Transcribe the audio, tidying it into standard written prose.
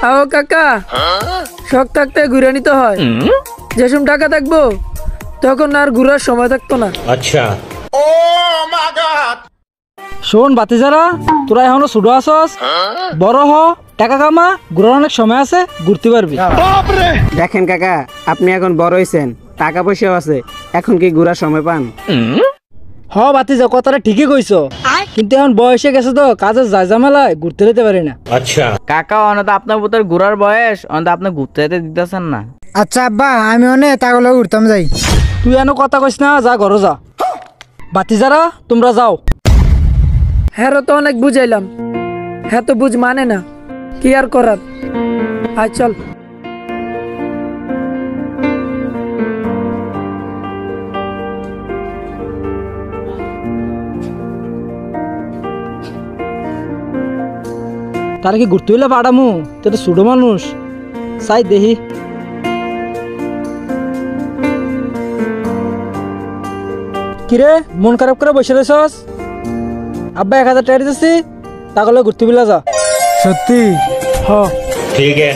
আও কাকা, শখ থাকতে ঘুরে নিতে হয়। যেসব টাকা থাকবো তখন আর ঘুরার সময় থাকতো না। আচ্ছা শোন বাতিজারা, তোরা এখনো ছোট আছস, বড় হ, টাকা কামা, ঘুরার অনেক সময় আছে, ঘুরতে পারবি। দেখেন কাকা, আপনি এখন বড় হইছেন, টাকা পয়সাও আছে, এখন কি ঘুরার সময় পান? হ বাতিজা, কথাটা ঠিকই কইছো, কিন্তু এখন বয়সে গেছে তো কাজের যায় ঝামেলায় ঘুরতে যেতে পারি না। আচ্ছা কাকা অনত আপনার পুতের ঘোরার বয়স, অন্ত আপনি ঘুরতে যেতে দিতেছেন না। আচ্ছা আব্বা, আমি অনেক তাগুলো উঠতাম যাই। তুই এনো কথা কইস না, যা ঘরে যা। বাতিজারা তোমরা যাও। হ্যাঁ তো অনেক বুঝাইলাম, হ্যাঁ তো বুঝ মানে না, কি আর করার। আয় চল। তার কি ঘুরতে হইলে পাঠামু? তুই তো ছোট মানুষ, চাই দেখি। কিরে মন খারাপ করে বসে রয়েছস? আব্বা 1000 টাকা দিতেছি, তাহলে ঘুরতে বিলা যা। সত্যি? হ ঠিক আছে।